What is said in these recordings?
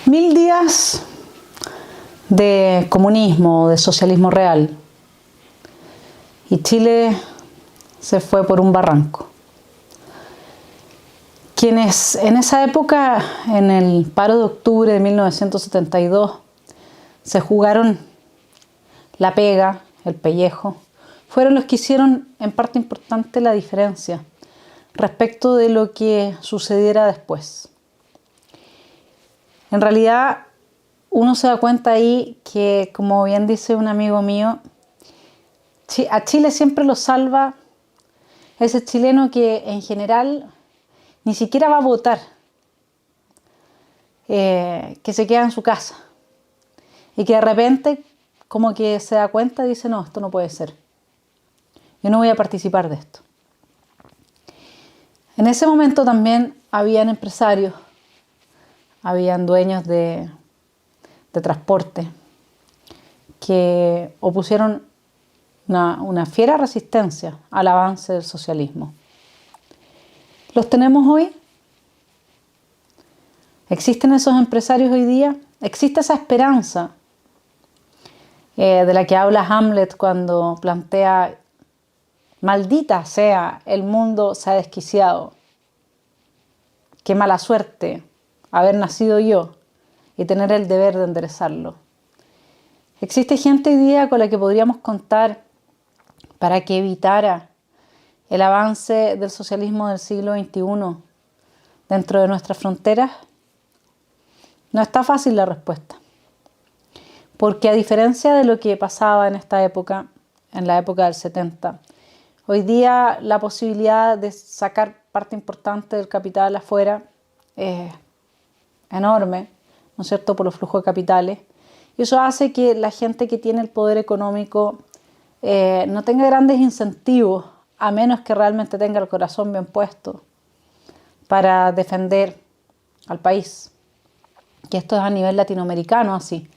1000 días de comunismo, de socialismo real, y Chile se fue por un barranco. Quienes en esa época, en el paro de octubre de 1972, se jugaron la pega, el pellejo, fueron los que hicieron en parte importante la diferencia respecto de lo que sucediera después. En realidad, uno se da cuenta ahí que, como bien dice un amigo mío, a Chile siempre lo salva ese chileno que en general ni siquiera va a votar, que se queda en su casa y que de repente como que se da cuenta y dice, no, esto no puede ser. Yo no voy a participar de esto. En ese momento también habían empresarios, habían dueños de transporte que opusieron una fiera resistencia al avance del socialismo. ¿Los tenemos hoy? ¿Existen esos empresarios hoy día? ¿Existe esa esperanza de la que habla Hamlet cuando plantea: maldita sea, el mundo se ha desquiciado, qué mala suerte haber nacido yo y tener el deber de enderezarlo? ¿Existe gente hoy día con la que podríamos contar para que evitara el avance del socialismo del siglo XXI dentro de nuestras fronteras? No está fácil la respuesta, porque a diferencia de lo que pasaba en esta época, en la época del 70, hoy día la posibilidad de sacar parte importante del capital afuera es enorme, ¿no es cierto?, por los flujos de capitales. Y eso hace que la gente que tiene el poder económico no tenga grandes incentivos, a menos que realmente tenga el corazón bien puesto para defender al país. Y esto es a nivel latinoamericano así.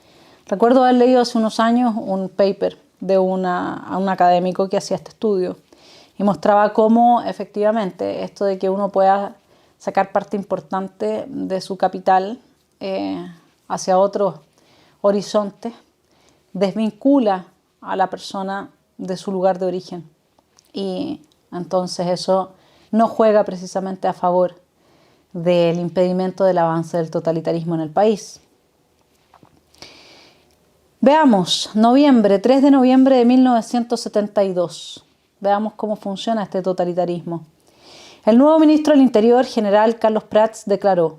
Recuerdo haber leído hace unos años un paper de un académico que hacía este estudio y mostraba cómo efectivamente esto de que uno pueda sacar parte importante de su capital hacia otros horizontes desvincula a la persona de su lugar de origen, y entonces eso no juega precisamente a favor del impedimento del avance del totalitarismo en el país. Veamos, 3 de noviembre de 1972. Veamos cómo funciona este totalitarismo. El nuevo ministro del Interior, general Carlos Prats, declaró: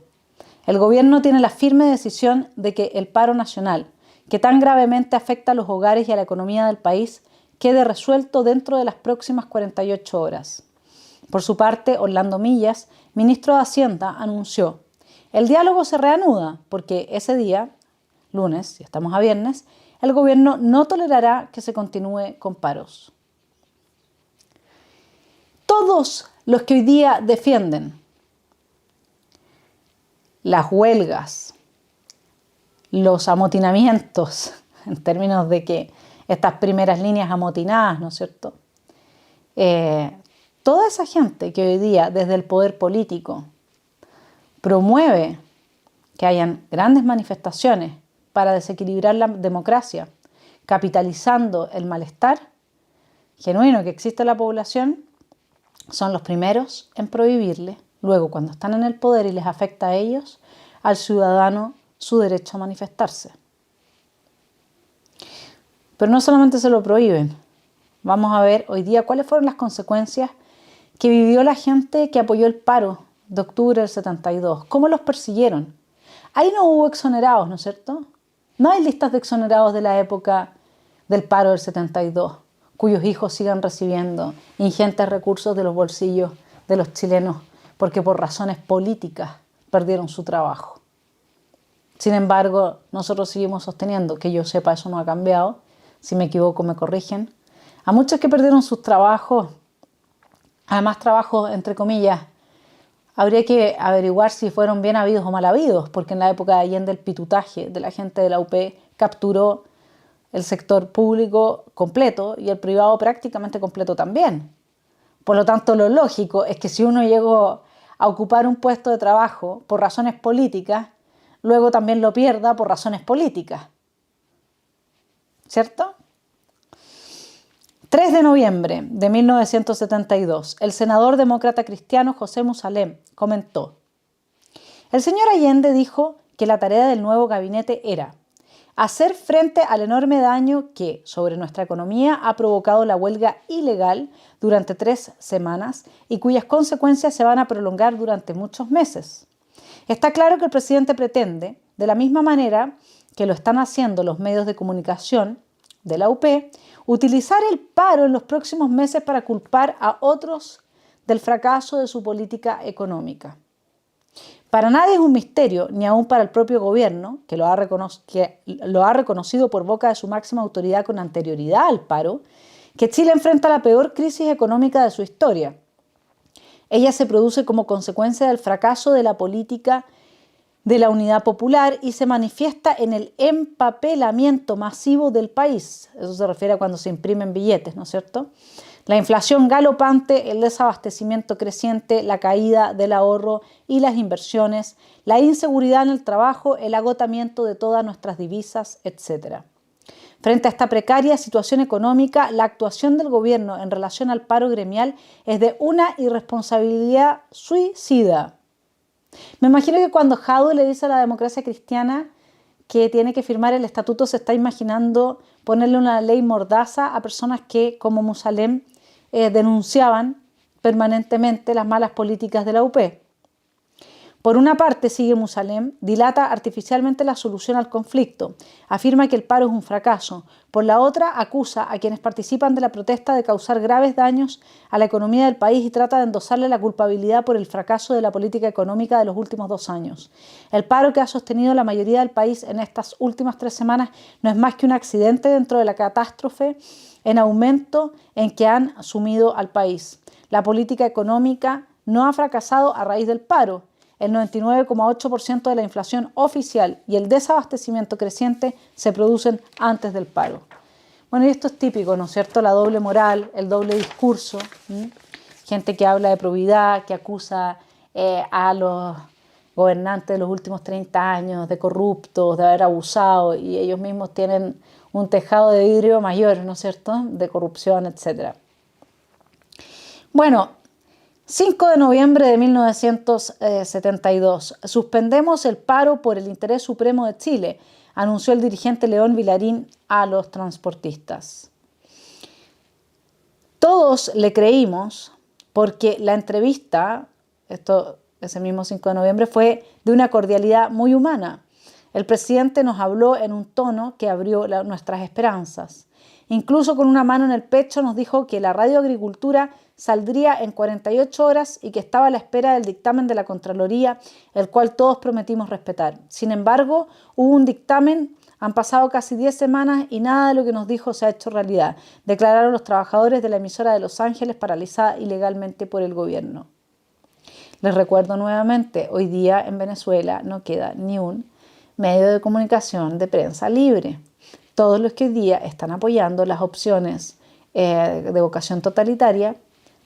el gobierno tiene la firme decisión de que el paro nacional, que tan gravemente afecta a los hogares y a la economía del país, quede resuelto dentro de las próximas 48 horas. Por su parte, Orlando Millas, ministro de Hacienda, anunció: el diálogo se reanuda porque ese día, lunes, y estamos a viernes, el gobierno no tolerará que se continúe con paros. Todos los que hoy día defienden las huelgas, los amotinamientos, en términos de que estas primeras líneas amotinadas, ¿no es cierto?, toda esa gente que hoy día desde el poder político promueve que hayan grandes manifestaciones para desequilibrar la democracia, capitalizando el malestar genuino que existe en la población, son los primeros en prohibirle, luego cuando están en el poder y les afecta a ellos, al ciudadano su derecho a manifestarse. Pero no solamente se lo prohíben. Vamos a ver hoy día cuáles fueron las consecuencias que vivió la gente que apoyó el paro de octubre del 72. ¿Cómo los persiguieron? Ahí no hubo exonerados, ¿no es cierto? No hay listas de exonerados de la época del paro del 72, cuyos hijos sigan recibiendo ingentes recursos de los bolsillos de los chilenos porque por razones políticas perdieron su trabajo. Sin embargo, nosotros seguimos sosteniendo, que yo sepa, eso no ha cambiado. Si me equivoco, me corrigen. A muchos que perdieron sus trabajos, además trabajos entre comillas, habría que averiguar si fueron bien habidos o mal habidos, porque en la época de Allende el pitutaje de la gente de la UP capturó el sector público completo y el privado prácticamente completo también. Por lo tanto, lo lógico es que si uno llegó a ocupar un puesto de trabajo por razones políticas, luego también lo pierda por razones políticas. ¿Cierto? 3 de noviembre de 1972, el senador demócrata cristiano José Musalem comentó: el señor Allende dijo que la tarea del nuevo gabinete era hacer frente al enorme daño que sobre nuestra economía ha provocado la huelga ilegal durante 3 semanas y cuyas consecuencias se van a prolongar durante muchos meses. Está claro que el presidente pretende, de la misma manera que lo están haciendo los medios de comunicación de la UP, utilizar el paro en los próximos meses para culpar a otros del fracaso de su política económica. Para nadie es un misterio, ni aún para el propio gobierno, que lo ha reconocido por boca de su máxima autoridad con anterioridad al paro, que Chile enfrenta la peor crisis económica de su historia. Ella se produce como consecuencia del fracaso de la política de la unidad popular y se manifiesta en el empapelamiento masivo del país. Eso se refiere a cuando se imprimen billetes, ¿no es cierto? La inflación galopante, el desabastecimiento creciente, la caída del ahorro y las inversiones, la inseguridad en el trabajo, el agotamiento de todas nuestras divisas, etc. Frente a esta precaria situación económica, la actuación del gobierno en relación al paro gremial es de una irresponsabilidad suicida. Me imagino que cuando Jadwe le dice a la democracia cristiana que tiene que firmar el estatuto, se está imaginando ponerle una ley mordaza a personas que, como Musalem, denunciaban permanentemente las malas políticas de la UP. Por una parte, sigue Musalem, dilata artificialmente la solución al conflicto, afirma que el paro es un fracaso. Por la otra, acusa a quienes participan de la protesta de causar graves daños a la economía del país y trata de endosarle la culpabilidad por el fracaso de la política económica de los últimos 2 años. El paro que ha sostenido la mayoría del país en estas últimas 3 semanas no es más que un accidente dentro de la catástrofe en aumento en que han sumido al país. La política económica no ha fracasado a raíz del paro. El 99,8% de la inflación oficial y el desabastecimiento creciente se producen antes del paro. Bueno, y esto es típico, ¿no es cierto? La doble moral, el doble discurso. Gente que habla de probidad, que acusa a los gobernantes de los últimos 30 años de corruptos, de haber abusado, y ellos mismos tienen un tejado de vidrio mayor, ¿no es cierto?, de corrupción, etc. Bueno, 5 de noviembre de 1972. Suspendemos el paro por el interés supremo de Chile, anunció el dirigente León Vilarín a los transportistas. Todos le creímos porque la entrevista, ese mismo 5 de noviembre, fue de una cordialidad muy humana. El presidente nos habló en un tono que abrió nuestras esperanzas. Incluso con una mano en el pecho nos dijo que la radioagricultura saldría en 48 horas y que estaba a la espera del dictamen de la Contraloría, el cual todos prometimos respetar. Sin embargo, hubo un dictamen, han pasado casi 10 semanas y nada de lo que nos dijo se ha hecho realidad, declararon los trabajadores de la emisora de Los Ángeles, paralizada ilegalmente por el gobierno. Les recuerdo nuevamente, hoy día en Venezuela no queda ni un medio de comunicación de prensa libre. Todos los que hoy día están apoyando las opciones de vocación totalitaria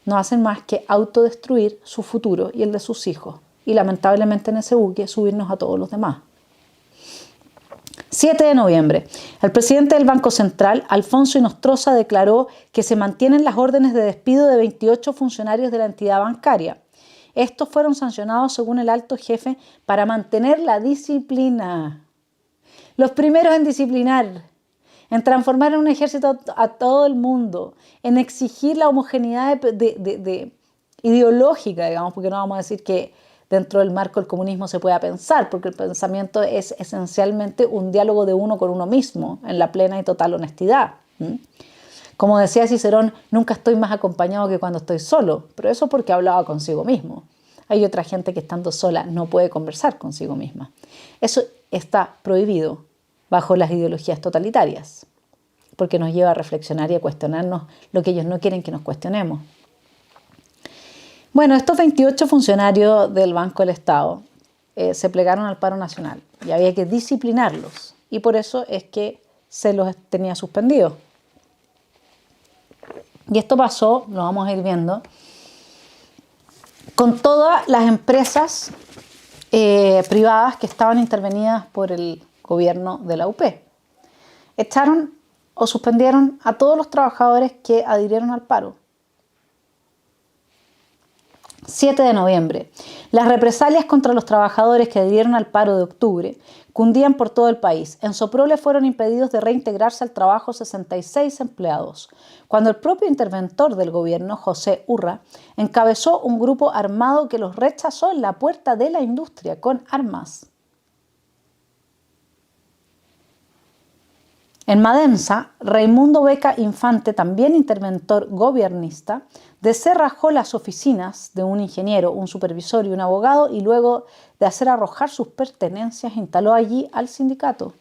no hacen más que autodestruir su futuro y el de sus hijos. Y lamentablemente en ese buque subirnos a todos los demás. 7 de noviembre. El presidente del Banco Central, Alfonso Inostroza, declaró que se mantienen las órdenes de despido de 28 funcionarios de la entidad bancaria. Estos fueron sancionados según el alto jefe para mantener la disciplina. Los primeros en disciplinar, en transformar en un ejército a todo el mundo, en exigir la homogeneidad ideológica, digamos, porque no vamos a decir que dentro del marco del comunismo se pueda pensar, porque el pensamiento es esencialmente un diálogo de uno con uno mismo, en la plena y total honestidad. Como decía Cicerón, nunca estoy más acompañado que cuando estoy solo, pero eso porque hablaba consigo mismo. Hay otra gente que estando sola no puede conversar consigo misma. Eso está prohibido bajo las ideologías totalitarias, porque nos lleva a reflexionar y a cuestionarnos lo que ellos no quieren que nos cuestionemos. Bueno, estos 28 funcionarios del Banco del Estado se plegaron al paro nacional y había que disciplinarlos, y por eso es que se los tenía suspendidos. Y esto pasó, lo vamos a ir viendo, con todas las empresas privadas que estaban intervenidas por el gobierno de la UP. Echaron o suspendieron a todos los trabajadores que adhirieron al paro. 7 de noviembre. Las represalias contra los trabajadores que adhirieron al paro de octubre cundían por todo el país. En Soprole fueron impedidos de reintegrarse al trabajo 66 empleados, cuando el propio interventor del gobierno, José Urra, encabezó un grupo armado que los rechazó en la puerta de la industria con armas. En Madensa, Raimundo Beca Infante, también interventor gobiernista, descerrajó las oficinas de un ingeniero, un supervisor y un abogado y luego de hacer arrojar sus pertenencias instaló allí al sindicato.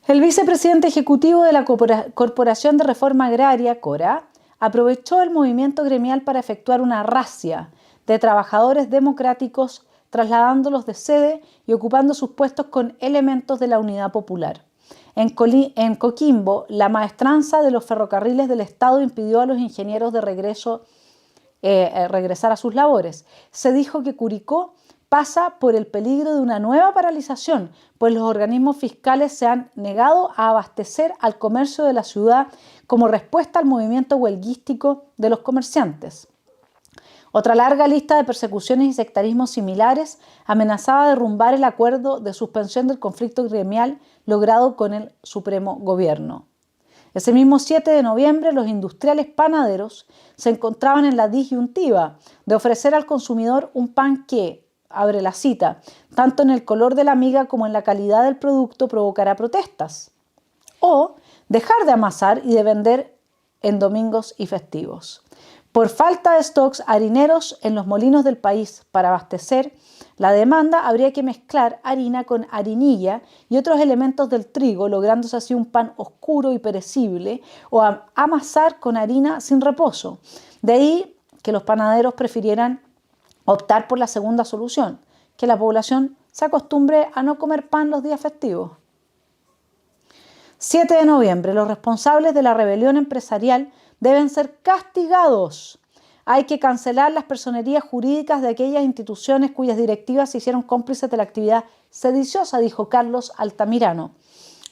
El vicepresidente ejecutivo de la Corporación de Reforma Agraria, CORA, aprovechó el movimiento gremial para efectuar una razzia de trabajadores democráticos, trasladándolos de sede y ocupando sus puestos con elementos de la Unidad Popular. En Coquimbo, la maestranza de los ferrocarriles del Estado impidió a los ingenieros de regresar a sus labores. Se dijo que Curicó pasa por el peligro de una nueva paralización, pues los organismos fiscales se han negado a abastecer al comercio de la ciudad como respuesta al movimiento huelguístico de los comerciantes. Otra larga lista de persecuciones y sectarismos similares amenazaba derrumbar el acuerdo de suspensión del conflicto gremial logrado con el Supremo Gobierno. Ese mismo 7 de noviembre, los industriales panaderos se encontraban en la disyuntiva de ofrecer al consumidor un pan que, abre la cita, tanto en el color de la miga como en la calidad del producto provocará protestas, o dejar de amasar y de vender en domingos y festivos. Por falta de stocks harineros en los molinos del país para abastecer la demanda, habría que mezclar harina con harinilla y otros elementos del trigo, lográndose así un pan oscuro y perecible, o amasar con harina sin reposo. De ahí que los panaderos prefirieran optar por la segunda solución, que la población se acostumbre a no comer pan los días festivos. 7 de noviembre. Los responsables de la rebelión empresarial deben ser castigados. Hay que cancelar las personerías jurídicas de aquellas instituciones cuyas directivas se hicieron cómplices de la actividad sediciosa, dijo Carlos Altamirano,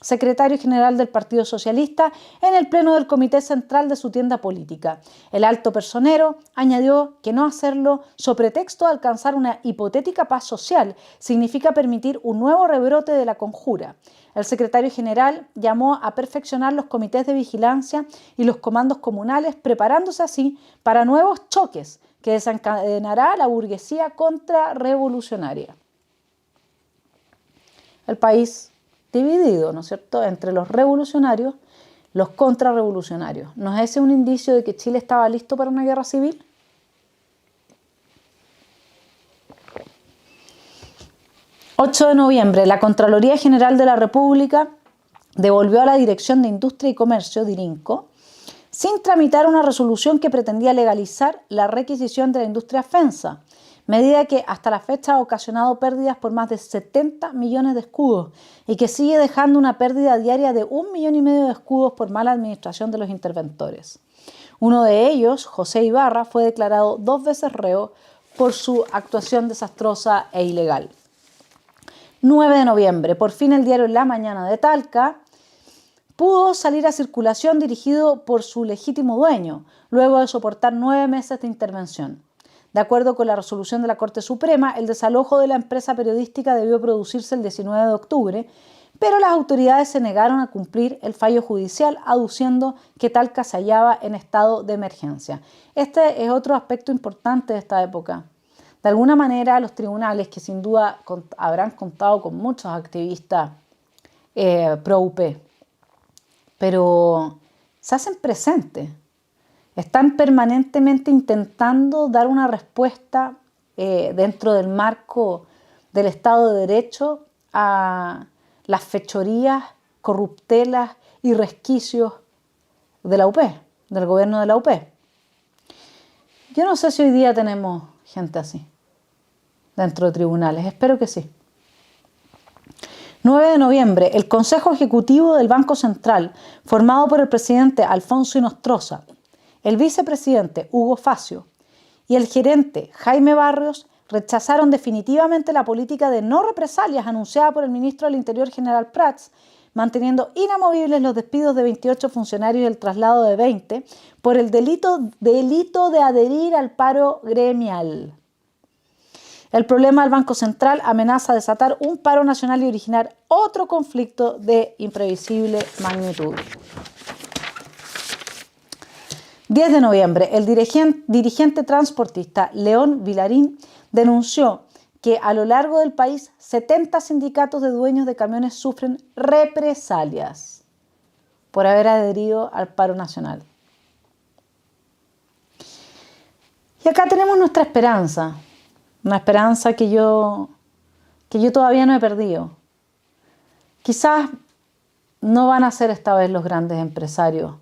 secretario general del Partido Socialista, en el pleno del Comité Central de su tienda política. El alto personero añadió que no hacerlo sobre pretexto de alcanzar una hipotética paz social significa permitir un nuevo rebrote de la conjura. El secretario general llamó a perfeccionar los comités de vigilancia y los comandos comunales, preparándose así para nuevos choques que desencadenará la burguesía contrarrevolucionaria. El país dividido, ¿no es cierto?, entre los revolucionarios, los contrarrevolucionarios. ¿No es ese un indicio de que Chile estaba listo para una guerra civil? ...8 de noviembre, la Contraloría General de la República devolvió a la Dirección de Industria y Comercio, DIRINCO, sin tramitar una resolución que pretendía legalizar la requisición de la industria FENSA, medida que hasta la fecha ha ocasionado pérdidas por más de 70 millones de escudos y que sigue dejando una pérdida diaria de 1,5 millones de escudos por mala administración de los interventores. Uno de ellos, José Ibarra, fue declarado 2 veces reo por su actuación desastrosa e ilegal. 9 de noviembre, por fin el diario La Mañana de Talca pudo salir a circulación dirigido por su legítimo dueño, luego de soportar 9 meses de intervención. De acuerdo con la resolución de la Corte Suprema, el desalojo de la empresa periodística debió producirse el 19 de octubre, pero las autoridades se negaron a cumplir el fallo judicial, aduciendo que Talca se hallaba en estado de emergencia. Este es otro aspecto importante de esta época. De alguna manera, los tribunales, que sin duda habrán contado con muchos activistas pro-UP, pero se hacen presentes. Están permanentemente intentando dar una respuesta dentro del marco del Estado de Derecho a las fechorías, corruptelas y resquicios de la UP, del gobierno de la UP. Yo no sé si hoy día tenemos gente así dentro de tribunales, espero que sí. 9 de noviembre, el Consejo Ejecutivo del Banco Central, formado por el presidente Alfonso Inostroza, el vicepresidente Hugo Facio y el gerente Jaime Barrios, rechazaron definitivamente la política de no represalias anunciada por el ministro del Interior General Prats, manteniendo inamovibles los despidos de 28 funcionarios y el traslado de 20 por el delito de adherir al paro gremial. El problema del Banco Central amenaza desatar un paro nacional y originar otro conflicto de imprevisible magnitud. 10 de noviembre, el dirigente transportista León Vilarín denunció que a lo largo del país 70 sindicatos de dueños de camiones sufren represalias por haber adherido al paro nacional. Y acá tenemos nuestra esperanza, una esperanza que yo todavía no he perdido. Quizás no van a ser esta vez los grandes empresarios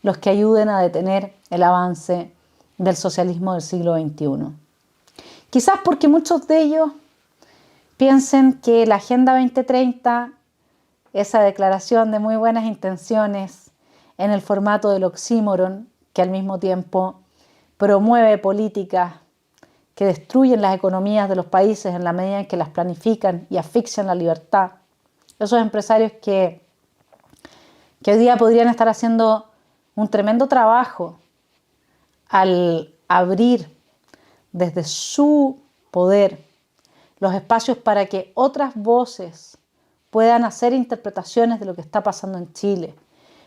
los que ayuden a detener el avance del socialismo del siglo XXI. Quizás porque muchos de ellos piensen que la Agenda 2030, esa declaración de muy buenas intenciones en el formato del oxímoron, que al mismo tiempo promueve políticas que destruyen las economías de los países en la medida en que las planifican y asfixian la libertad. Esos empresarios que hoy día podrían estar haciendo un tremendo trabajo al abrir desde su poder los espacios para que otras voces puedan hacer interpretaciones de lo que está pasando en Chile,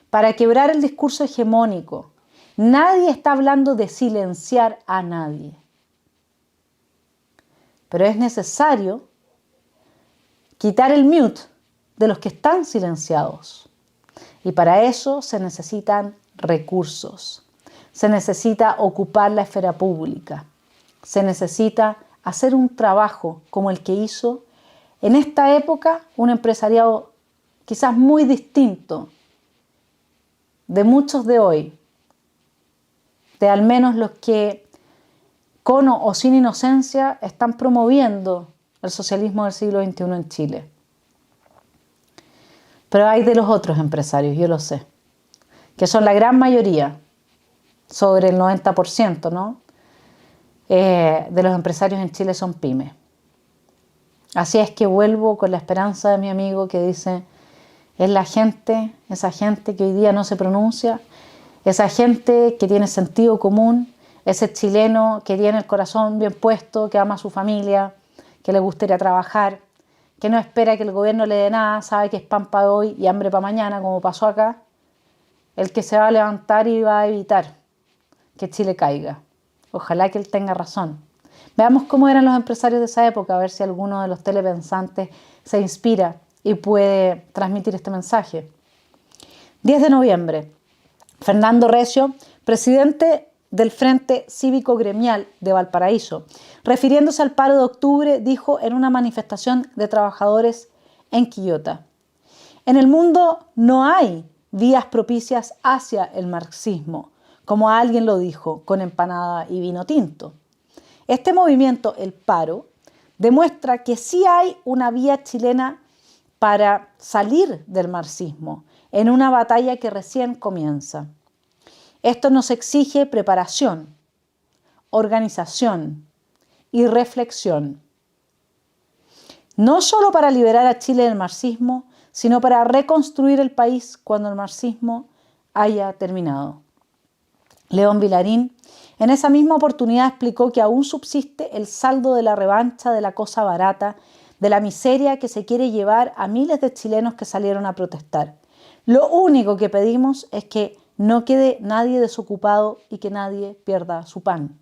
para quebrar el discurso hegemónico. Nadie está hablando de silenciar a nadie, pero es necesario quitar el mute de los que están silenciados, y para eso se necesitan recursos, se necesita ocupar la esfera pública, se necesita hacer un trabajo como el que hizo en esta época un empresariado quizás muy distinto de muchos de hoy, de al menos los que con o sin inocencia están promoviendo el socialismo del siglo XXI en Chile. Pero hay de los otros empresarios, yo lo sé, que son la gran mayoría, sobre el 90%, ¿no? De los empresarios en Chile son pymes. Así es que vuelvo con la esperanza de mi amigo que dice, es la gente, esa gente que hoy día no se pronuncia, esa gente que tiene sentido común, ese chileno que tiene el corazón bien puesto, que ama a su familia, que le gusta ir a trabajar, que no espera que el gobierno le dé nada, sabe que es pan para hoy y hambre para mañana, como pasó acá, el que se va a levantar y va a evitar que Chile caiga. Ojalá que él tenga razón. Veamos cómo eran los empresarios de esa época, a ver si alguno de los telepensantes se inspira y puede transmitir este mensaje. 10 de noviembre, Fernando Recio, presidente del Frente Cívico Gremial de Valparaíso, refiriéndose al paro de octubre, dijo en una manifestación de trabajadores en Quillota: en el mundo no hay vías propicias hacia el marxismo, como alguien lo dijo, con empanada y vino tinto. Este movimiento, el paro, demuestra que sí hay una vía chilena para salir del marxismo en una batalla que recién comienza. Esto nos exige preparación, organización y reflexión. No solo para liberar a Chile del marxismo, sino para reconstruir el país cuando el marxismo haya terminado. León Vilarín en esa misma oportunidad explicó que aún subsiste el saldo de la revancha de la cosa barata, de la miseria que se quiere llevar a miles de chilenos que salieron a protestar. Lo único que pedimos es que no quede nadie desocupado y que nadie pierda su pan.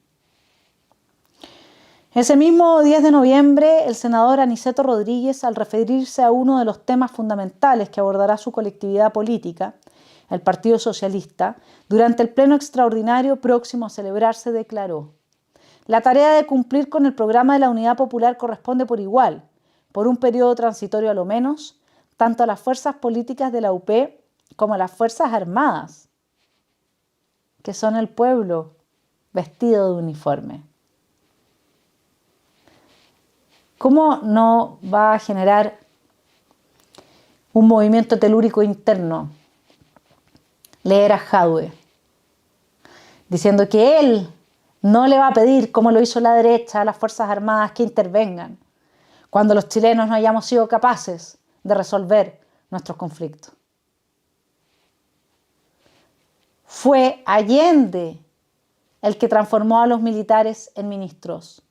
Ese mismo 10 de noviembre, el senador Aniceto Rodríguez, al referirse a uno de los temas fundamentales que abordará su colectividad política, el Partido Socialista, durante el pleno extraordinario próximo a celebrarse, declaró: la tarea de cumplir con el programa de la Unidad Popular corresponde por igual, por un periodo transitorio a lo menos, tanto a las fuerzas políticas de la UP como a las Fuerzas Armadas, que son el pueblo vestido de uniforme. ¿Cómo no va a generar un movimiento telúrico interno leer a Jadwe diciendo que él No le va a pedir, como lo hizo la derecha, a las Fuerzas Armadas que intervengan cuando los chilenos no hayamos sido capaces de resolver nuestros conflictos. Fue Allende el que transformó a los militares en ministros.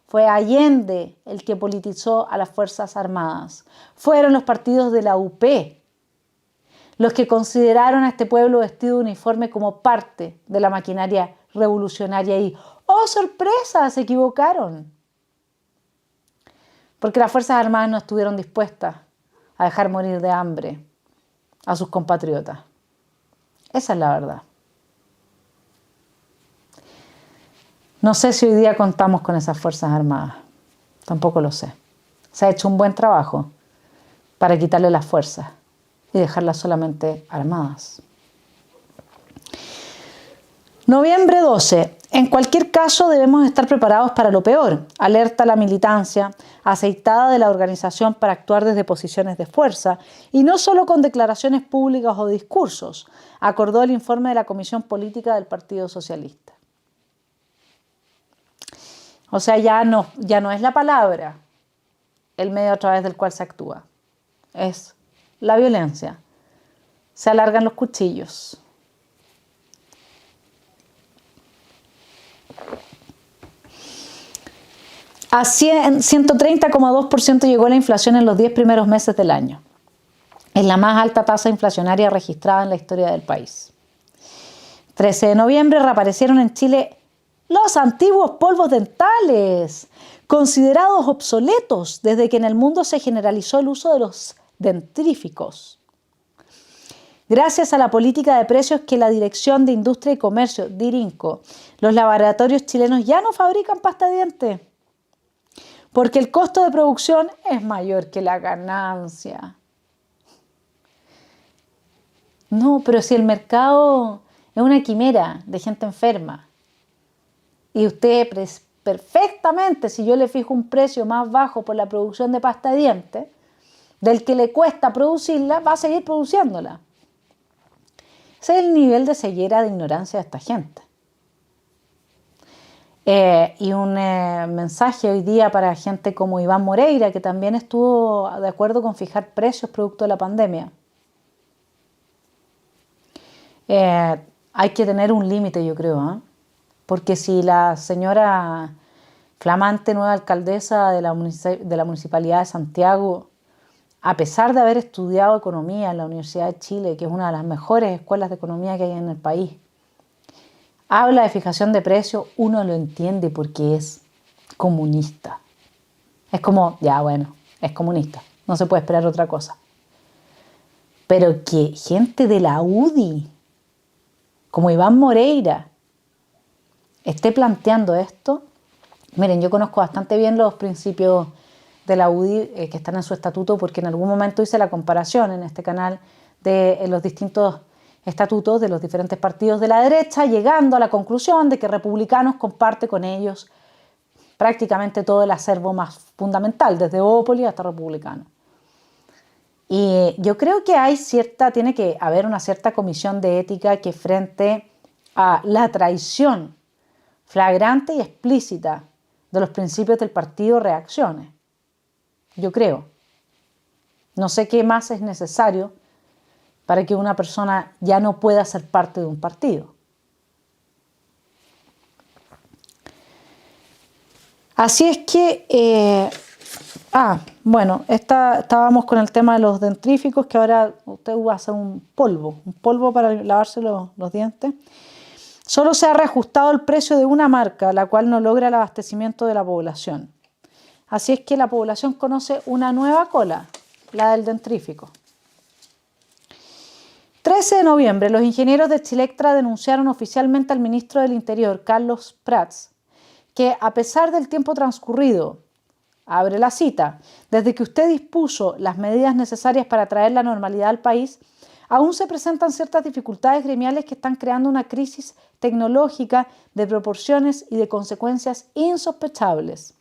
Fue Allende el que politizó a las Fuerzas Armadas. Fueron los partidos de la UP los que consideraron a este pueblo vestido de uniforme como parte de la maquinaria revolucionaria y, ¡oh sorpresa!, se equivocaron. Porque las Fuerzas Armadas no estuvieron dispuestas a dejar morir de hambre a sus compatriotas. Esa es la verdad. No sé si hoy día contamos con esas Fuerzas Armadas. Tampoco lo sé. Se ha hecho un buen trabajo para quitarle las fuerzas y dejarlas solamente armadas. Noviembre 12. En cualquier caso debemos estar preparados para lo peor. Alerta a la militancia, aceitada de la organización para actuar desde posiciones de fuerza y no solo con declaraciones públicas o discursos, acordó el informe de la Comisión Política del Partido Socialista. O sea, ya no es la palabra el medio a través del cual se actúa. Es la violencia. Se alargan los cuchillos. A 130,2% llegó la inflación en los 10 primeros meses del año. Es la más alta tasa inflacionaria registrada en la historia del país. 13 de noviembre reaparecieron en Chile los antiguos polvos dentales, considerados obsoletos desde que en el mundo se generalizó el uso de los dentríficos. Gracias a la política de precios que la Dirección de Industria y Comercio, DIRINCO, los laboratorios chilenos ya no fabrican pasta de dientes, porque el costo de producción es mayor que la ganancia. No, pero si el mercado es una quimera de gente enferma y usted perfectamente, si yo le fijo un precio más bajo por la producción de pasta de dientes, del que le cuesta producirla, va a seguir produciéndola. Ese es el nivel de ceguera, de ignorancia de esta gente. Y un mensaje hoy día para gente como Iván Moreira, que también estuvo de acuerdo con fijar precios producto de la pandemia. Hay que tener un límite, yo creo, ¿eh? Porque si la señora flamante nueva alcaldesa de la Municipalidad de Santiago, a pesar de haber estudiado economía en la Universidad de Chile, que es una de las mejores escuelas de economía que hay en el país, habla de fijación de precios, uno lo entiende porque es comunista. Es como, ya bueno, es comunista, no se puede esperar otra cosa. Pero que gente de la UDI, como Iván Moreira, esté planteando esto. Miren, yo conozco bastante bien los principios de la UDI que están en su estatuto, porque en algún momento hice la comparación en este canal de los distintos estatutos de los diferentes partidos de la derecha, llegando a la conclusión de que Republicanos comparte con ellos prácticamente todo el acervo más fundamental, desde Opoli hasta Republicano. Y yo creo que tiene que haber una cierta comisión de ética que frente a la traición flagrante y explícita de los principios del partido reaccione. Yo creo. No sé qué más es necesario para que una persona ya no pueda ser parte de un partido. Así es que, bueno, estábamos con el tema de los dentríficos, que ahora usted va a hacer un polvo para lavarse los dientes. Solo se ha reajustado el precio de una marca, la cual no logra el abastecimiento de la población. Así es que la población conoce una nueva cola, la del dentrífico. 13 de noviembre, los ingenieros de Chilectra denunciaron oficialmente al ministro del Interior, Carlos Prats, que a pesar del tiempo transcurrido, abre la cita, desde que usted dispuso las medidas necesarias para traer la normalidad al país, aún se presentan ciertas dificultades gremiales que están creando una crisis tecnológica de proporciones y de consecuencias insospechables.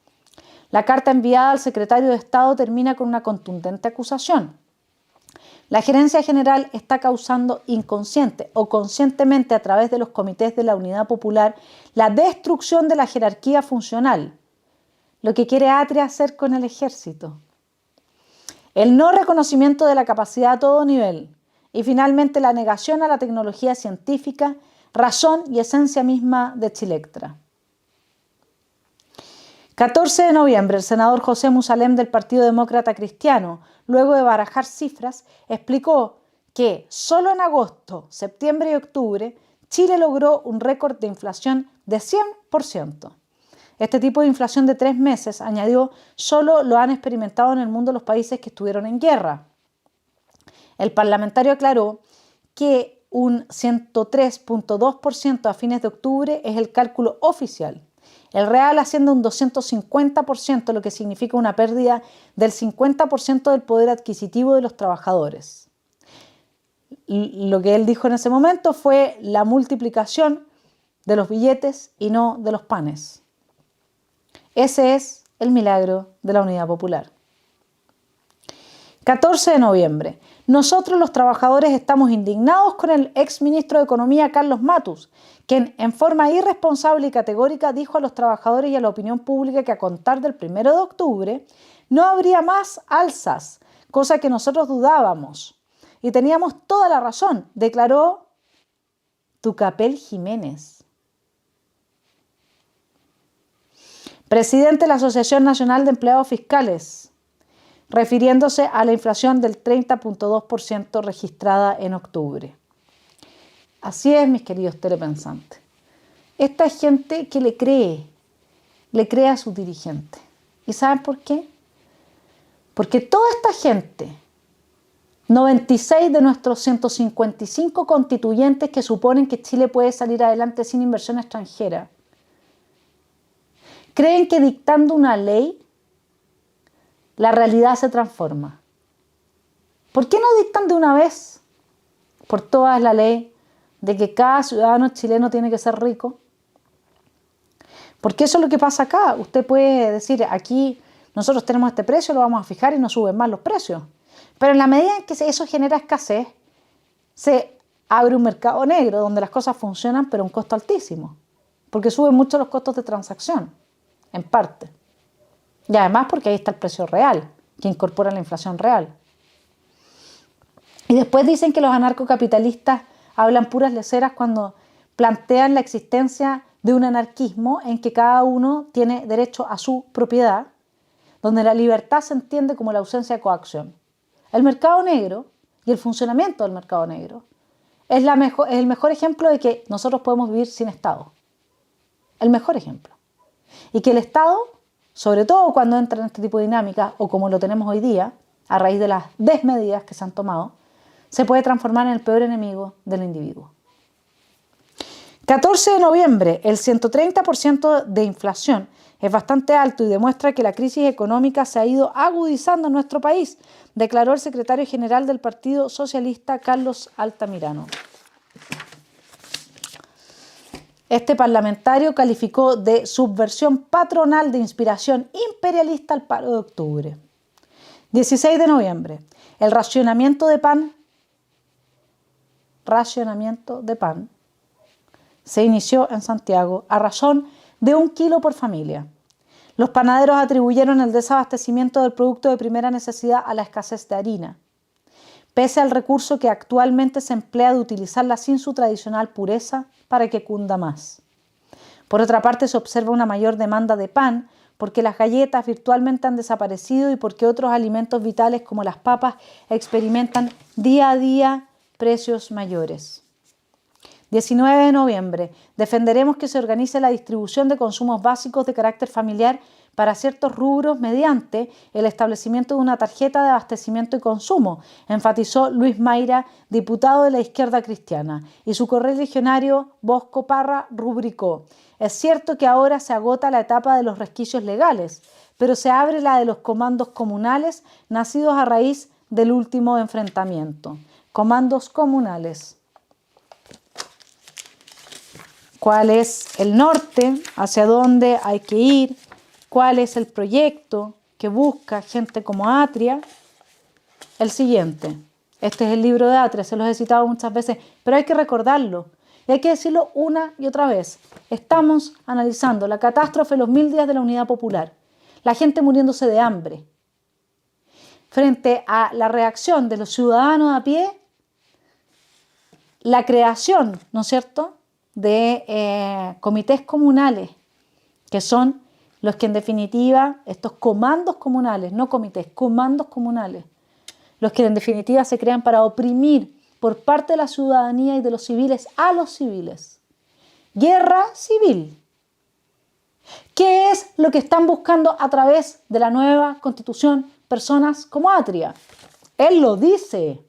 La carta enviada al secretario de Estado termina con una contundente acusación. La gerencia general está causando inconsciente o conscientemente a través de los comités de la Unidad Popular la destrucción de la jerarquía funcional, lo que quiere Atria hacer con el ejército. El no reconocimiento de la capacidad a todo nivel y finalmente la negación a la tecnología científica, razón y esencia misma de Chilectra. 14 de noviembre, el senador José Musalem del Partido Demócrata Cristiano, luego de barajar cifras, explicó que solo en agosto, septiembre y octubre, Chile logró un récord de inflación de 100%. Este tipo de inflación de 3 meses, añadió, solo lo han experimentado en el mundo los países que estuvieron en guerra. El parlamentario aclaró que un 103.2% a fines de octubre es el cálculo oficial. El real asciende a un 250%, lo que significa una pérdida del 50% del poder adquisitivo de los trabajadores. Lo que él dijo en ese momento fue la multiplicación de los billetes y no de los panes. Ese es el milagro de la Unidad Popular. 14 de noviembre. Nosotros los trabajadores estamos indignados con el exministro de Economía Carlos Matus, quien en forma irresponsable y categórica dijo a los trabajadores y a la opinión pública que a contar del 1 de octubre no habría más alzas, cosa que nosotros dudábamos. Y teníamos toda la razón, declaró Tucapel Jiménez, presidente de la Asociación Nacional de Empleados Fiscales, refiriéndose a la inflación del 30.2% registrada en octubre. Así es, mis queridos telepensantes. Esta gente que le cree a su dirigente. ¿Y saben por qué? Porque toda esta gente, 96 de nuestros 155 constituyentes que suponen que Chile puede salir adelante sin inversión extranjera, creen que dictando una ley, la realidad se transforma. ¿Por qué no dictan de una vez por todas la ley de que cada ciudadano chileno tiene que ser rico? Porque eso es lo que pasa acá. Usted puede decir, aquí nosotros tenemos este precio, lo vamos a fijar y no suben más los precios. Pero en la medida en que eso genera escasez, se abre un mercado negro donde las cosas funcionan pero a un costo altísimo. Porque suben mucho los costos de transacción, en parte. Y además porque ahí está el precio real, que incorpora la inflación real. Y después dicen que los anarcocapitalistas hablan puras leceras cuando plantean la existencia de un anarquismo en que cada uno tiene derecho a su propiedad, donde la libertad se entiende como la ausencia de coacción. El mercado negro y el funcionamiento del mercado negro es el mejor ejemplo de que nosotros podemos vivir sin Estado. El mejor ejemplo. Y que el Estado, sobre todo cuando entra en este tipo de dinámicas, o como lo tenemos hoy día, a raíz de las desmedidas que se han tomado, se puede transformar en el peor enemigo del individuo. 14 de noviembre, el 130% de inflación es bastante alto y demuestra que la crisis económica se ha ido agudizando en nuestro país, declaró el secretario general del Partido Socialista, Carlos Altamirano. Este parlamentario calificó de subversión patronal de inspiración imperialista al paro de octubre. 16 de noviembre, el racionamiento de pan se inició en Santiago a razón de 1 kilo por familia. Los panaderos atribuyeron el desabastecimiento del producto de primera necesidad a la escasez de harina, pese al recurso que actualmente se emplea de utilizarla sin su tradicional pureza para que cunda más. Por otra parte, se observa una mayor demanda de pan porque las galletas virtualmente han desaparecido y porque otros alimentos vitales como las papas experimentan día a día precios mayores. 19 de noviembre. Defenderemos que se organice la distribución de consumos básicos de carácter familiar para ciertos rubros mediante el establecimiento de una tarjeta de abastecimiento y consumo, enfatizó Luis Mayra, diputado de la izquierda cristiana, y su correligionario Bosco Parra rubricó: es cierto que ahora se agota la etapa de los resquicios legales, pero se abre la de los comandos comunales nacidos a raíz del último enfrentamiento. Comandos comunales. ¿Cuál es el norte? ¿Hacia dónde hay que ir? ¿Cuál es el proyecto que busca gente como Atria? El siguiente: Este es el libro de Atria, se los he citado muchas veces, pero hay que recordarlo y hay que decirlo una y otra vez. Estamos analizando la catástrofe de los 1000 días de la Unidad Popular, la gente muriéndose de hambre, frente a la reacción de los ciudadanos a pie, la creación, ¿no es cierto?, de comités comunales, que son los que en definitiva, estos comandos comunales, no comités, comandos comunales, los que en definitiva se crean para oprimir por parte de la ciudadanía y de los civiles a los civiles. Guerra civil. ¿Qué es lo que están buscando a través de la nueva Constitución personas como Atria? Él lo dice.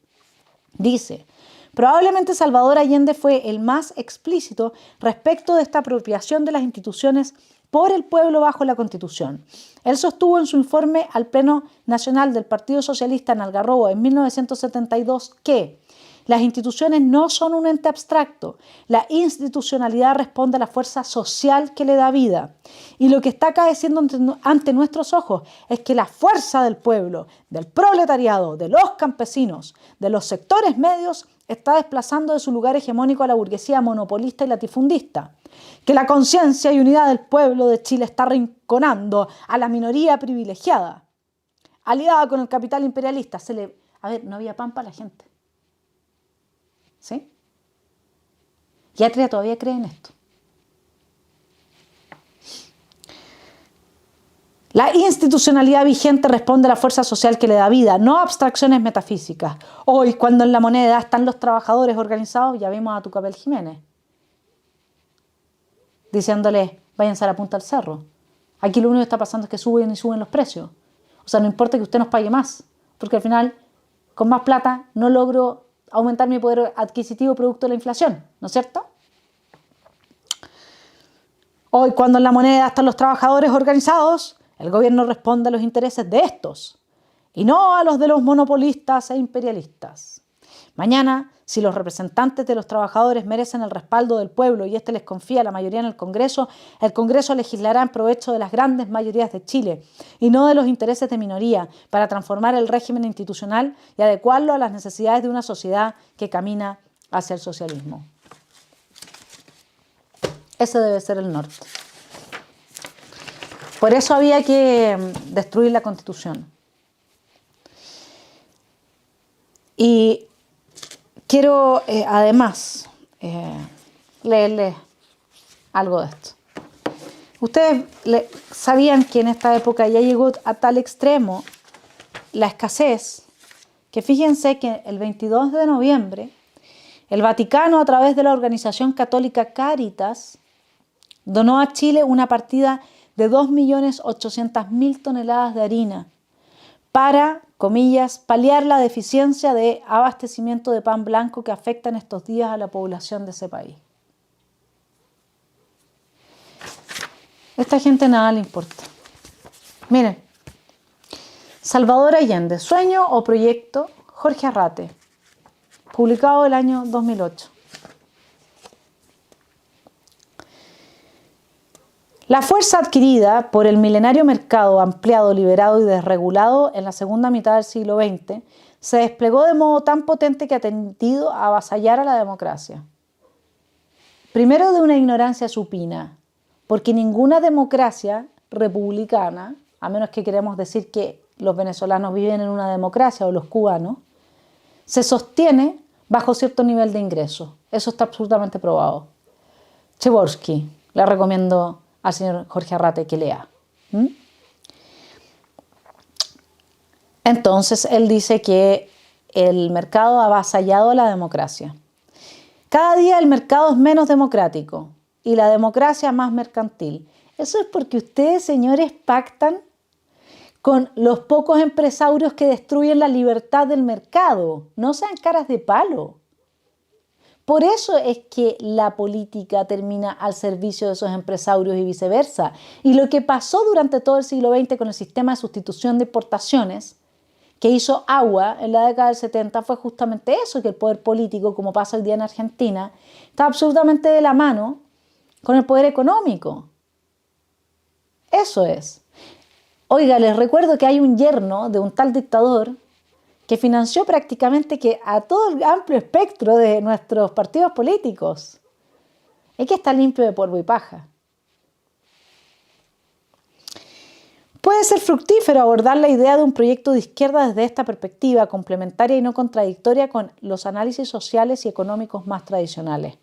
Dice, probablemente Salvador Allende fue el más explícito respecto de esta apropiación de las instituciones por el pueblo bajo la Constitución. Él sostuvo en su informe al Pleno Nacional del Partido Socialista en Algarrobo en 1972 que las instituciones no son un ente abstracto. La institucionalidad responde a la fuerza social que le da vida. Y lo que está acaeciendo ante nuestros ojos es que la fuerza del pueblo, del proletariado, de los campesinos, de los sectores medios, está desplazando de su lugar hegemónico a la burguesía monopolista y latifundista. Que la conciencia y unidad del pueblo de Chile está arrinconando a la minoría privilegiada, aliada con el capital imperialista. A ver, no había pan para la gente. ¿Sí? Y Atria todavía cree en esto. La institucionalidad vigente responde a la fuerza social que le da vida, no a abstracciones metafísicas. Hoy, cuando en la moneda están los trabajadores organizados, ya vimos a Tucapel Jiménez diciéndole, váyanse a la punta del cerro. Aquí lo único que está pasando es que suben y suben los precios. O sea, no importa que usted nos pague más, porque al final, con más plata, no logro aumentar mi poder adquisitivo producto de la inflación, ¿no es cierto? Hoy, cuando en la moneda están los trabajadores organizados, el gobierno responde a los intereses de estos y no a los de los monopolistas e imperialistas. Mañana, si los representantes de los trabajadores merecen el respaldo del pueblo y éste les confía la mayoría en el Congreso legislará en provecho de las grandes mayorías de Chile y no de los intereses de minoría para transformar el régimen institucional y adecuarlo a las necesidades de una sociedad que camina hacia el socialismo. Ese debe ser el norte. Por eso había que destruir la Constitución. Y quiero, además, leerles algo de esto. Ustedes sabían que en esta época ya llegó a tal extremo la escasez, que fíjense que el 22 de noviembre, el Vaticano, a través de la organización católica Cáritas, donó a Chile una partida de 2.800.000 toneladas de harina para, comillas, paliar la deficiencia de abastecimiento de pan blanco que afecta en estos días a la población de ese país. Esta gente nada le importa. Miren, Salvador Allende, Sueño o Proyecto, Jorge Arrate, publicado el año 2008. La fuerza adquirida por el milenario mercado ampliado, liberado y desregulado en la segunda mitad del siglo XX se desplegó de modo tan potente que ha tendido a avasallar a la democracia. Primero de una ignorancia supina, porque ninguna democracia republicana, a menos que queramos decir que los venezolanos viven en una democracia o los cubanos, se sostiene bajo cierto nivel de ingresos. Eso está absolutamente probado. Chevorsky, le recomiendo al señor Jorge Arrate que lea. Entonces, él dice que el mercado ha avasallado a la democracia. Cada día el mercado es menos democrático y la democracia más mercantil. Eso es porque ustedes, señores, pactan con los pocos empresarios que destruyen la libertad del mercado. No sean caras de palo. Por eso es que la política termina al servicio de esos empresarios y viceversa. Y lo que pasó durante todo el siglo XX con el sistema de sustitución de importaciones, que hizo agua en la década del 70, fue justamente eso, que el poder político, como pasa hoy día en Argentina, está absolutamente de la mano con el poder económico. Eso es. Oiga, les recuerdo que hay un yerno de un tal dictador que financió prácticamente que a todo el amplio espectro de nuestros partidos políticos. Es que está limpio de polvo y paja. Puede ser fructífero abordar la idea de un proyecto de izquierda desde esta perspectiva, complementaria y no contradictoria con los análisis sociales y económicos más tradicionales,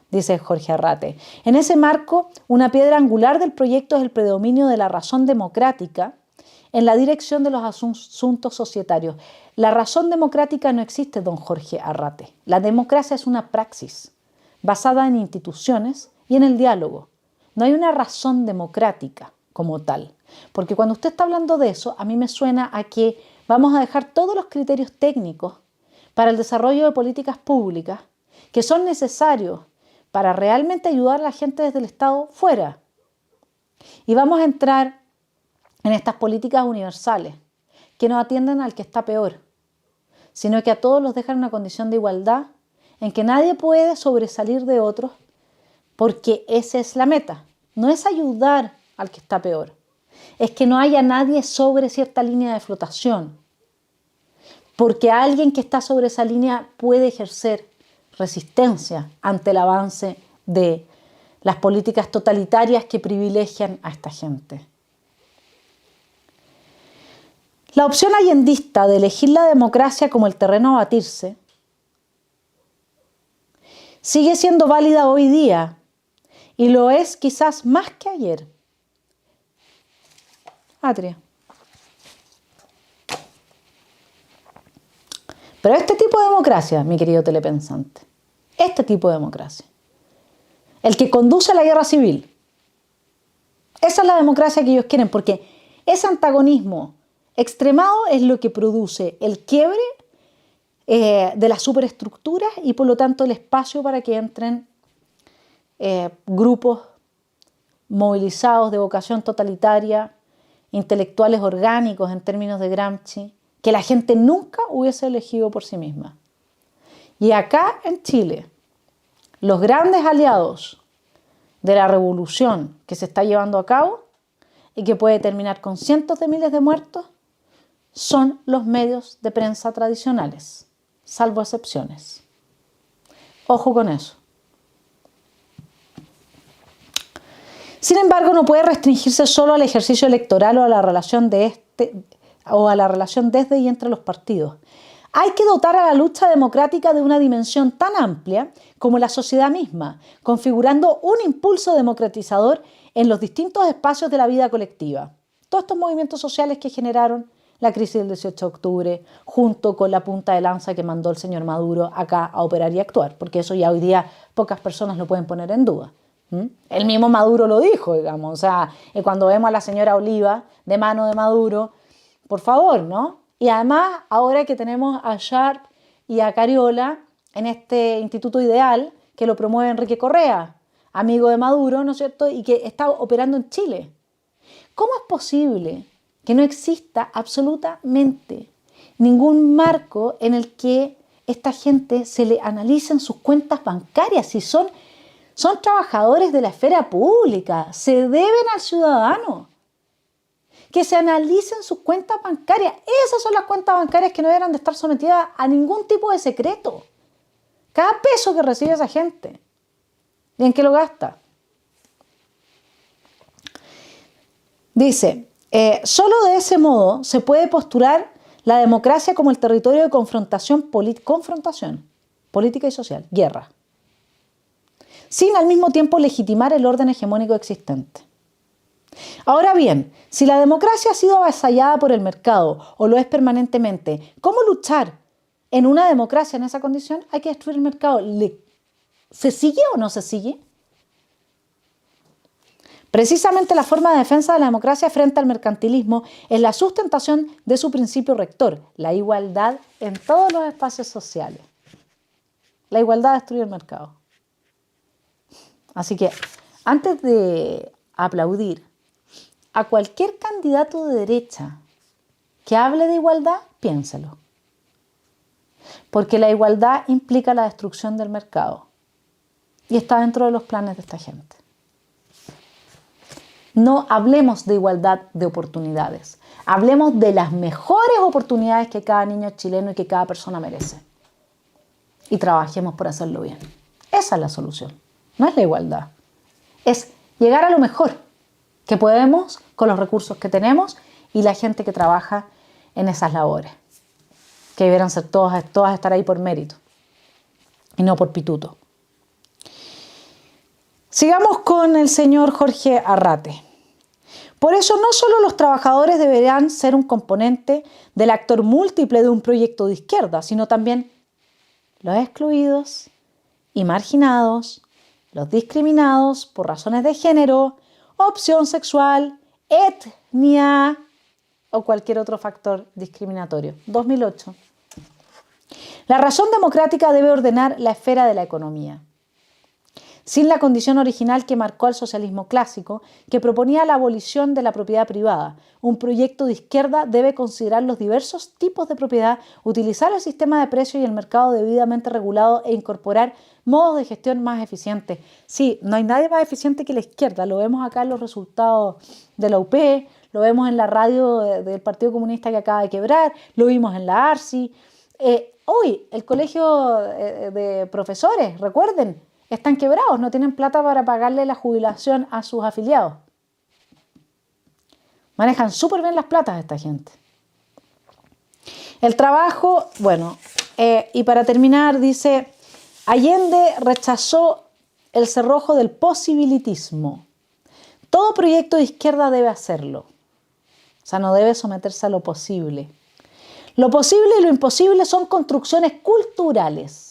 dice Jorge Arrate. En ese marco, una piedra angular del proyecto es el predominio de la razón democrática en la dirección de los asuntos societarios. La razón democrática no existe, don Jorge Arrate. La democracia es una praxis basada en instituciones y en el diálogo. No hay una razón democrática como tal. Porque cuando usted está hablando de eso, a mí me suena a que vamos a dejar todos los criterios técnicos para el desarrollo de políticas públicas que son necesarios para realmente ayudar a la gente desde el Estado fuera. Y vamos a entrar en estas políticas universales que no atienden al que está peor, sino que a todos los dejan en una condición de igualdad en que nadie puede sobresalir de otros, porque esa es la meta. No es ayudar al que está peor, es que no haya nadie sobre cierta línea de flotación, porque alguien que está sobre esa línea puede ejercer resistencia ante el avance de las políticas totalitarias que privilegian a esta gente. La opción allendista de elegir la democracia como el terreno a batirse sigue siendo válida hoy día y lo es quizás más que ayer. Atria. Pero este tipo de democracia, mi querido telepensante, este tipo de democracia, el que conduce a la guerra civil, esa es la democracia que ellos quieren, porque ese antagonismo extremado es lo que produce el quiebre de las superestructuras y por lo tanto el espacio para que entren grupos movilizados de vocación totalitaria, intelectuales orgánicos en términos de Gramsci, que la gente nunca hubiese elegido por sí misma. Y acá en Chile, los grandes aliados de la revolución que se está llevando a cabo y que puede terminar con cientos de miles de muertos son los medios de prensa tradicionales, salvo excepciones. Ojo con eso. Sin embargo, no puede restringirse solo al ejercicio electoral o a la relación desde y entre los partidos. Hay que dotar a la lucha democrática de una dimensión tan amplia como la sociedad misma, configurando un impulso democratizador en los distintos espacios de la vida colectiva. Todos estos movimientos sociales que generaron la crisis del 18 de octubre, junto con la punta de lanza que mandó el señor Maduro acá a operar y actuar, porque eso ya hoy día pocas personas lo pueden poner en duda. El mismo Maduro lo dijo, digamos, o sea, cuando vemos a la señora Oliva de mano de Maduro, por favor, ¿no? Y además, ahora que tenemos a Sharp y a Cariola en este Instituto Ideal, que lo promueve Enrique Correa, amigo de Maduro, ¿no es cierto?, y que está operando en Chile. ¿Cómo es posible que no exista absolutamente ningún marco en el que esta gente se le analicen sus cuentas bancarias? Si son trabajadores de la esfera pública, se deben al ciudadano. Que se analicen sus cuentas bancarias. Esas son las cuentas bancarias que no deberán de estar sometidas a ningún tipo de secreto. Cada peso que recibe esa gente, ¿y en qué lo gasta? Dice, solo de ese modo se puede postular la democracia como el territorio de confrontación política y social, guerra, sin al mismo tiempo legitimar el orden hegemónico existente. Ahora bien, si la democracia ha sido avasallada por el mercado o lo es permanentemente, ¿cómo luchar en una democracia en esa condición? Hay que destruir el mercado. ¿Se sigue o no se sigue? Precisamente la forma de defensa de la democracia frente al mercantilismo es la sustentación de su principio rector, la igualdad en todos los espacios sociales. La igualdad destruye el mercado. Así que, antes de aplaudir a cualquier candidato de derecha que hable de igualdad, piénselo. Porque la igualdad implica la destrucción del mercado y está dentro de los planes de esta gente. No hablemos de igualdad de oportunidades. Hablemos de las mejores oportunidades que cada niño chileno y que cada persona merece. Y trabajemos por hacerlo bien. Esa es la solución. No es la igualdad. Es llegar a lo mejor que podemos con los recursos que tenemos y la gente que trabaja en esas labores. Que debieran ser todas estar ahí por mérito y no por pituto. Sigamos con el señor Jorge Arrate. Por eso no solo los trabajadores deberán ser un componente del actor múltiple de un proyecto de izquierda, sino también los excluidos y marginados, los discriminados por razones de género, opción sexual, etnia o cualquier otro factor discriminatorio. 2008. La razón democrática debe ordenar la esfera de la economía. Sin la condición original que marcó el socialismo clásico, que proponía la abolición de la propiedad privada. Un proyecto de izquierda debe considerar los diversos tipos de propiedad, utilizar el sistema de precios y el mercado debidamente regulado e incorporar modos de gestión más eficientes. Sí, no hay nadie más eficiente que la izquierda. Lo vemos acá en los resultados de la UP, lo vemos en la radio del Partido Comunista que acaba de quebrar, lo vimos en la ARSI. Hoy, el colegio de profesores, recuerden, están quebrados, no tienen plata para pagarle la jubilación a sus afiliados. Manejan súper bien las platas de esta gente. El trabajo, bueno, y para terminar dice, Allende rechazó el cerrojo del posibilitismo. Todo proyecto de izquierda debe hacerlo. O sea, no debe someterse a lo posible. Lo posible y lo imposible son construcciones culturales.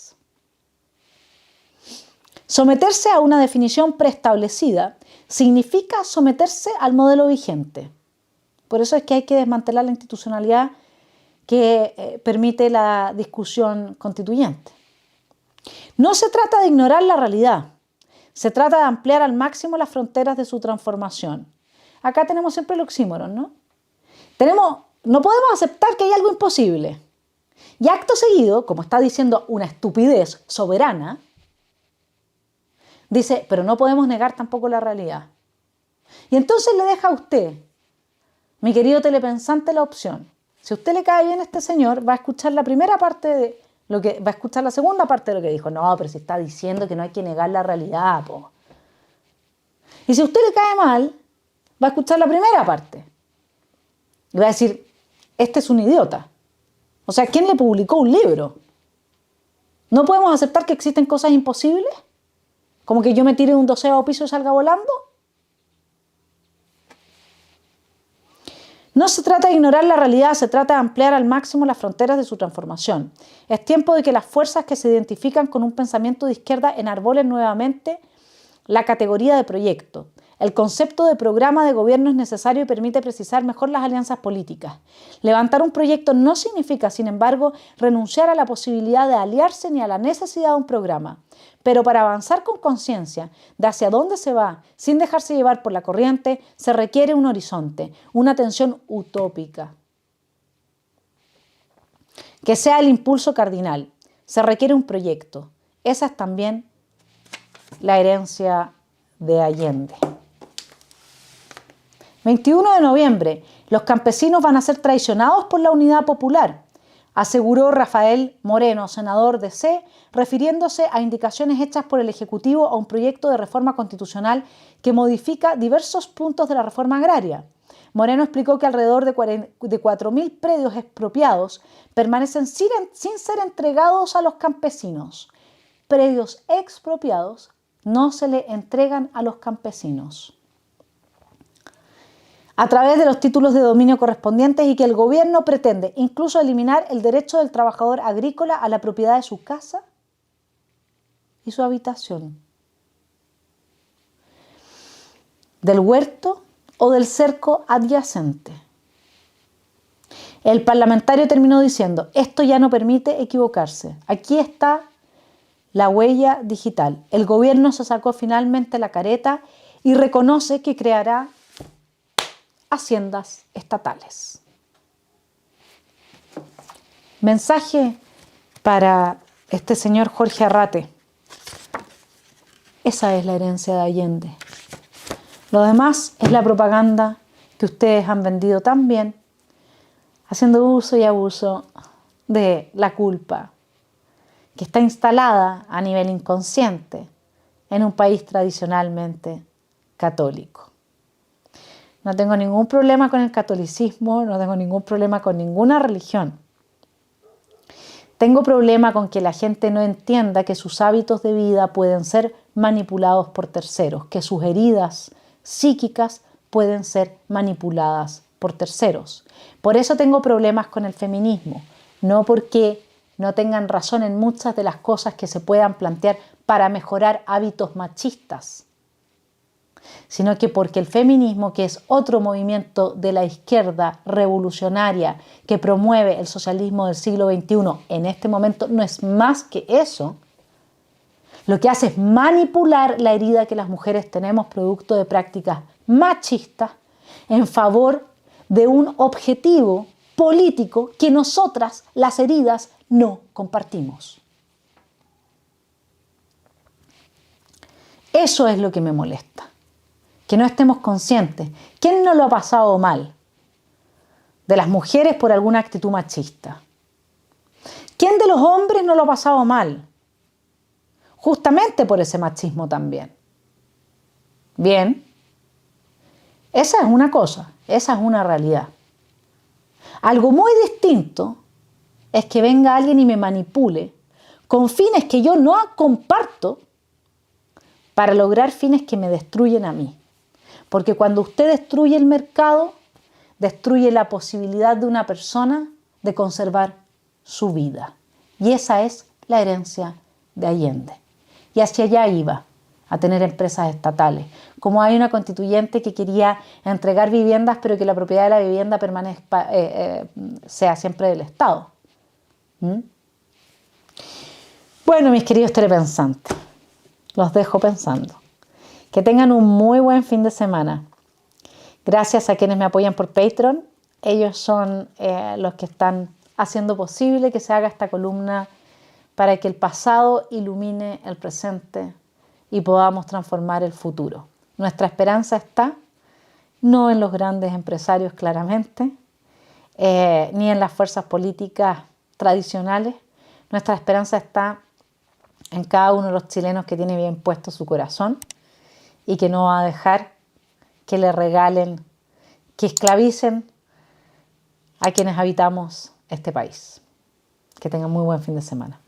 Someterse a una definición preestablecida significa someterse al modelo vigente. Por eso es que hay que desmantelar la institucionalidad que permite la discusión constituyente. No se trata de ignorar la realidad, se trata de ampliar al máximo las fronteras de su transformación. Acá tenemos siempre el oxímoron, ¿no? No podemos aceptar que hay algo imposible. Y acto seguido, como está diciendo una estupidez soberana, dice, pero no podemos negar tampoco la realidad. Y entonces le deja a usted, mi querido telepensante, la opción. Si a usted le cae bien este señor, va a escuchar la primera parte de lo que, va a escuchar la segunda parte de lo que dijo. No, pero si está diciendo que no hay que negar la realidad, po. Y si a usted le cae mal, va a escuchar la primera parte. Y va a decir, este es un idiota. O sea, ¿quién le publicó un libro? ¿No podemos aceptar que existen cosas imposibles? ¿Como que yo me tire de un 12º piso y salga volando? No se trata de ignorar la realidad, se trata de ampliar al máximo las fronteras de su transformación. Es tiempo de que las fuerzas que se identifican con un pensamiento de izquierda enarbolen nuevamente la categoría de proyecto. El concepto de programa de gobierno es necesario y permite precisar mejor las alianzas políticas. Levantar un proyecto no significa, sin embargo, renunciar a la posibilidad de aliarse ni a la necesidad de un programa. Pero para avanzar con conciencia de hacia dónde se va, sin dejarse llevar por la corriente, se requiere un horizonte, una tensión utópica. Que sea el impulso cardinal. Se requiere un proyecto. Esa es también la herencia de Allende. 21 de noviembre. Los campesinos van a ser traicionados por la Unidad Popular, aseguró Rafael Moreno, senador de C, refiriéndose a indicaciones hechas por el Ejecutivo a un proyecto de reforma constitucional que modifica diversos puntos de la reforma agraria. Moreno explicó que alrededor de 4.000 predios expropiados permanecen sin ser entregados a los campesinos. Predios expropiados no se le entregan a los campesinos a través de los títulos de dominio correspondientes y que el gobierno pretende incluso eliminar el derecho del trabajador agrícola a la propiedad de su casa y su habitación, del huerto o del cerco adyacente. El parlamentario terminó diciendo, esto ya no permite equivocarse. Aquí está la huella digital. El gobierno se sacó finalmente la careta y reconoce que creará haciendas estatales. Mensaje para este señor Jorge Arrate. Esa es la herencia de Allende. Lo demás es la propaganda que ustedes han vendido tan bien, haciendo uso y abuso de la culpa, que está instalada a nivel inconsciente en un país tradicionalmente católico. No tengo ningún problema con el catolicismo, no tengo ningún problema con ninguna religión. Tengo problema con que la gente no entienda que sus hábitos de vida pueden ser manipulados por terceros, que sus heridas psíquicas pueden ser manipuladas por terceros. Por eso tengo problemas con el feminismo, no porque no tengan razón en muchas de las cosas que se puedan plantear para mejorar hábitos machistas, sino que porque el feminismo, que es otro movimiento de la izquierda revolucionaria que promueve el socialismo del siglo XXI, en este momento no es más que eso, lo que hace es manipular la herida que las mujeres tenemos producto de prácticas machistas en favor de un objetivo político que nosotras, las heridas, no compartimos. Eso es lo que me molesta. Que no estemos conscientes. ¿Quién no lo ha pasado mal? De las mujeres por alguna actitud machista. ¿Quién de los hombres no lo ha pasado mal? Justamente por ese machismo también. Bien. Esa es una cosa, esa es una realidad. Algo muy distinto es que venga alguien y me manipule con fines que yo no comparto para lograr fines que me destruyen a mí. Porque cuando usted destruye el mercado, destruye la posibilidad de una persona de conservar su vida. Y esa es la herencia de Allende. Y hacia allá iba, a tener empresas estatales. Como hay una constituyente que quería entregar viviendas, pero que la propiedad de la vivienda sea siempre del Estado. Bueno, mis queridos telepensantes, los dejo pensando. Que tengan un muy buen fin de semana. Gracias a quienes me apoyan por Patreon. Ellos son los que están haciendo posible que se haga esta columna para que el pasado ilumine el presente y podamos transformar el futuro. Nuestra esperanza está no en los grandes empresarios claramente, ni en las fuerzas políticas tradicionales. Nuestra esperanza está en cada uno de los chilenos que tiene bien puesto su corazón y que no va a dejar que le regalen, que esclavicen a quienes habitamos este país. Que tengan muy buen fin de semana.